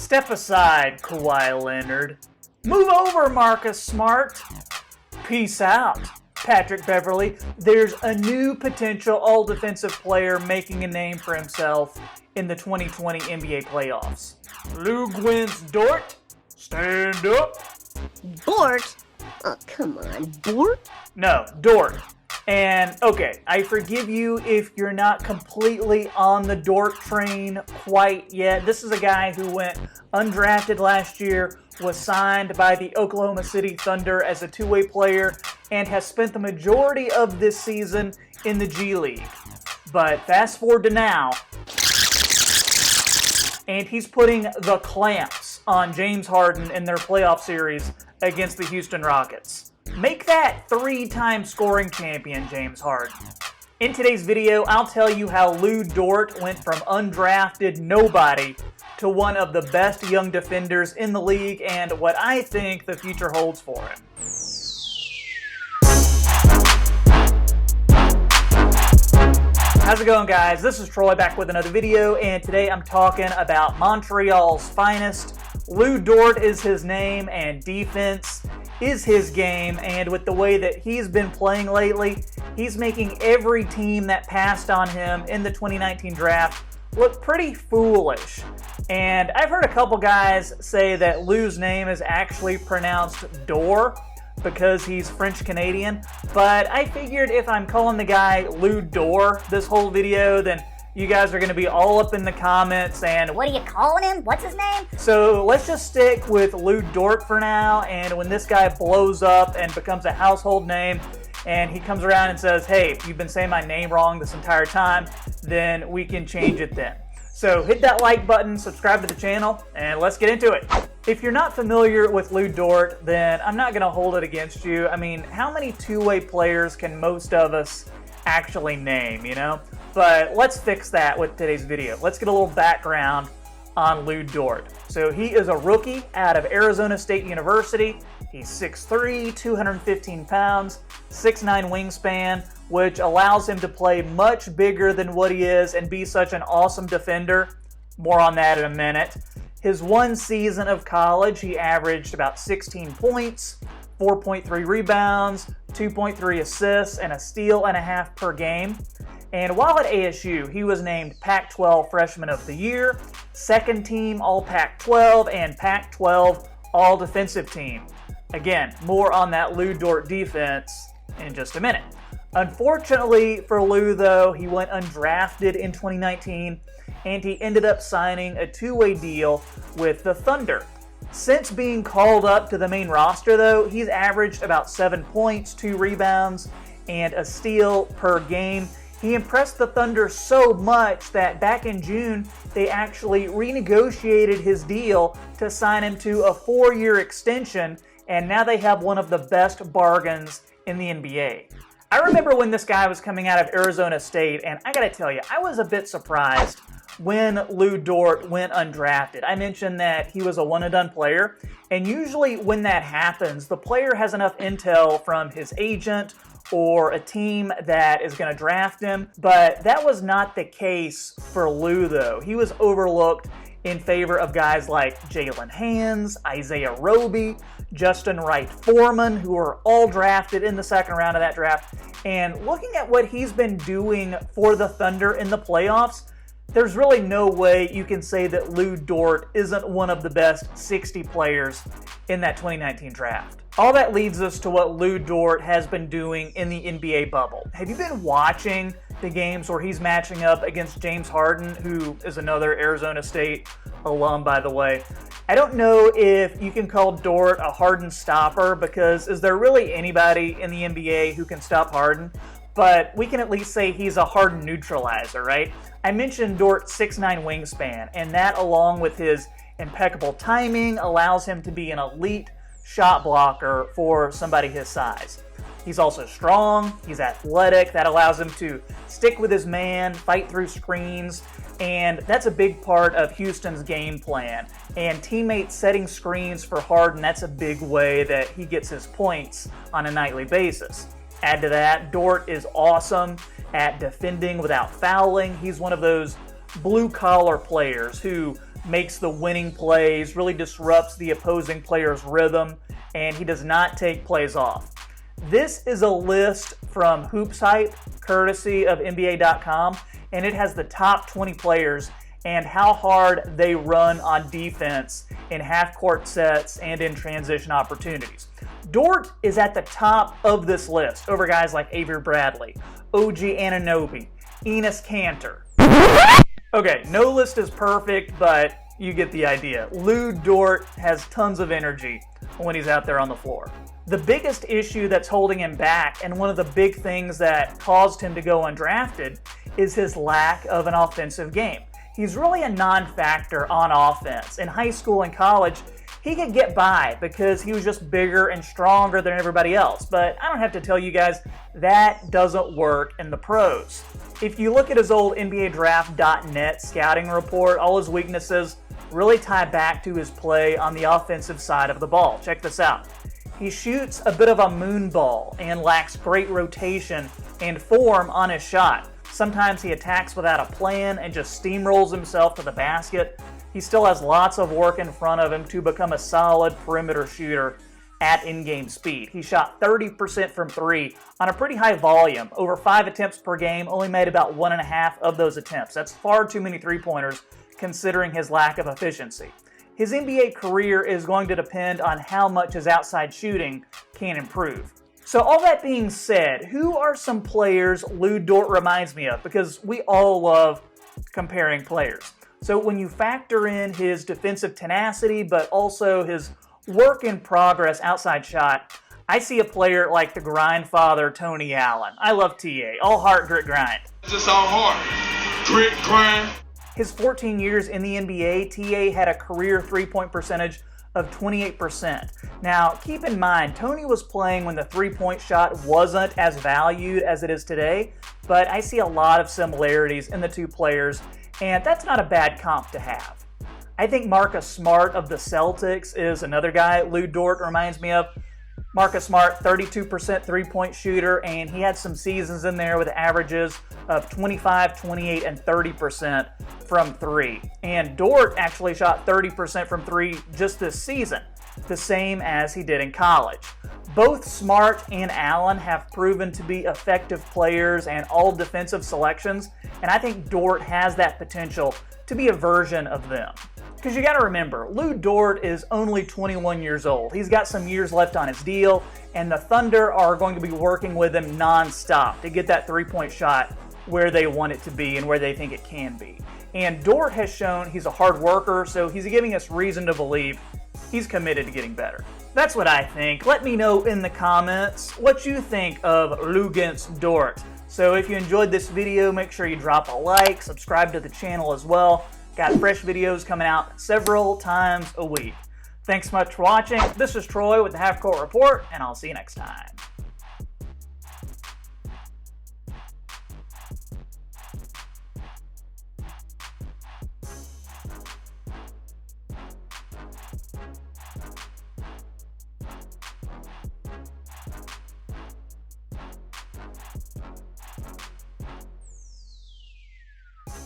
Step aside, Kawhi Leonard. Move over, Marcus Smart. Peace out, Patrick Beverley. There's a new potential all-defensive player making a name for himself in the 2020 NBA playoffs. Luguentz Dort, stand up. Dort? Oh, come on, Dort? No, Dort. And, okay, I forgive you if you're not completely on the Dort train quite yet. This is a guy who went undrafted last year, was signed by the Oklahoma City Thunder as a two-way player, and has spent the majority of this season in the G League. But fast forward to now, and he's putting the clamps on James Harden in their playoff series against the Houston Rockets. Make that three-time scoring champion, James Harden. In today's video, I'll tell you how Lu Dort went from undrafted nobody to one of the best young defenders in the league and what I think the future holds for him. How's it going, guys? This is Troy back with another video, and today I'm talking about Montreal's finest. Lu Dort is his name, and defense is his game, and with the way that he's been playing lately, he's making every team that passed on him in the 2019 draft look pretty foolish. And I've heard a couple guys say that Lu's name is actually pronounced Dor because he's French-Canadian, but I figured if I'm calling the guy Lu Dort this whole video, then you guys are going to be all up in the comments and, What are you calling him? What's his name? so let's just stick with Lu Dort for now, and when this guy blows up and becomes a household name, and he comes around and says, hey, you've been saying my name wrong this entire time, then we can change it then. So hit that like button, subscribe to the channel, and let's get into it. If you're not familiar with Lu Dort, then I'm not going to hold it against you. I mean, how many two-way players can most of us actually name, you know? But let's fix that with today's video. Let's get a little background on Lu Dort. So he is a rookie out of Arizona State University. He's 6'3", 215 pounds, 6'9" wingspan, which allows him to play much bigger than what he is and be such an awesome defender. More on that in a minute. His one season of college, he averaged about 16 points, 4.3 rebounds, 2.3 assists, and a steal and a half per game. And while at ASU, he was named Pac-12 Freshman of the Year, second team All-Pac-12, and Pac-12 All-Defensive Team. Again, more on that Lu Dort defense in just a minute. Unfortunately for Lu, though, he went undrafted in 2019, and he ended up signing a two-way deal with the Thunder. Since being called up to the main roster, though, he's averaged about 7 points, 2 rebounds, and a steal per game. He impressed the Thunder so much that back in June, they actually renegotiated his deal to sign him to a 4-year extension, and now they have one of the best bargains in the NBA. I remember when this guy was coming out of Arizona State, and I gotta tell you, I was a bit surprised when Lu Dort went undrafted. I mentioned that he was a one-and-done player, and usually when that happens, the player has enough intel from his agent or a team that is going to draft him, but that was not the case for Lu, though. He was overlooked in favor of guys like Jalen Hands, Isaiah Roby, Justin Wright-Foreman, who were all drafted in the second round of that draft. And looking at what he's been doing for the Thunder in the playoffs, there's really no way you can say that Lu Dort isn't one of the best 60 players in that 2019 draft. All that leads us to what Lu Dort has been doing in the NBA bubble. Have you been watching the games where he's matching up against James Harden, who is another Arizona State alum, by the way? I don't know if you can call Dort a Harden stopper, because is there really anybody in the NBA who can stop Harden? But we can at least say he's a Harden neutralizer, right? I mentioned Dort's 6'9" wingspan, and that, along with his impeccable timing, allows him to be an elite shot blocker for somebody his size. He's also strong, he's athletic, that allows him to stick with his man, fight through screens, and that's a big part of Houston's game plan. And teammates setting screens for Harden, that's a big way that he gets his points on a nightly basis. Add to that, Dort is awesome at defending without fouling. He's one of those blue-collar players who makes the winning plays, really disrupts the opposing player's rhythm, and he does not take plays off. This is a list from Hoops Hype, courtesy of NBA.com, and it has the top 20 players and how hard they run on defense in half-court sets and in transition opportunities. Dort is at the top of this list over guys like Avery Bradley, OG Anunoby, Enes Kanter. Okay, no list is perfect, but you get the idea. Lu Dort has tons of energy when he's out there on the floor. The biggest issue that's holding him back, and one of the big things that caused him to go undrafted, is his lack of an offensive game. He's really a non-factor on offense. In high school and college, he could get by because he was just bigger and stronger than everybody else. But I don't have to tell you guys, that doesn't work in the pros. If you look at his old NBADraft.net scouting report, all his weaknesses really tie back to his play on the offensive side of the ball. Check this out. He shoots a bit of a moon ball and lacks great rotation and form on his shot. Sometimes he attacks without a plan and just steamrolls himself to the basket. He still has lots of work in front of him to become a solid perimeter shooter at in-game speed. He shot 30% from three on a pretty high volume. Over 5 attempts per game, only made about 1.5 of those attempts. That's far too many three-pointers considering his lack of efficiency. His NBA career is going to depend on how much his outside shooting can improve. So all that being said, who are some players Lu Dort reminds me of? Because we all love comparing players. So when you factor in his defensive tenacity, but also his work in progress outside shot, I see a player like the grind father, Tony Allen. I love TA, all heart, grit, grind. Just all heart, grit, grind. His 14 years in the NBA, TA had a career three-point percentage of 28%. Now, keep in mind, Tony was playing when the three-point shot wasn't as valued as it is today, but I see a lot of similarities in the two players, and that's not a bad comp to have. I think Marcus Smart of the Celtics is another guy Lu Dort reminds me of. Marcus Smart, 32% three-point shooter, and he had some seasons in there with averages of 25, 28, and 30% from three. And Dort actually shot 30% from three just this season, the same as he did in college. Both Smart and Allen have proven to be effective players and all defensive selections, and I think Dort has that potential to be a version of them. Because you got to remember, Lu Dort is only 21 years old. He's got some years left on his deal, and the Thunder are going to be working with him non-stop to get that three-point shot where they want it to be and where they think it can be. And Dort has shown he's a hard worker, so he's giving us reason to believe he's committed to getting better. That's what I think. Let me know in the comments what you think of Luguentz Dort. So if you enjoyed this video, make sure you drop a like, subscribe to the channel as well. Got fresh videos coming out several times a week. Thanks so much for watching. This is Troy with the Half Court Report, and I'll see you next time.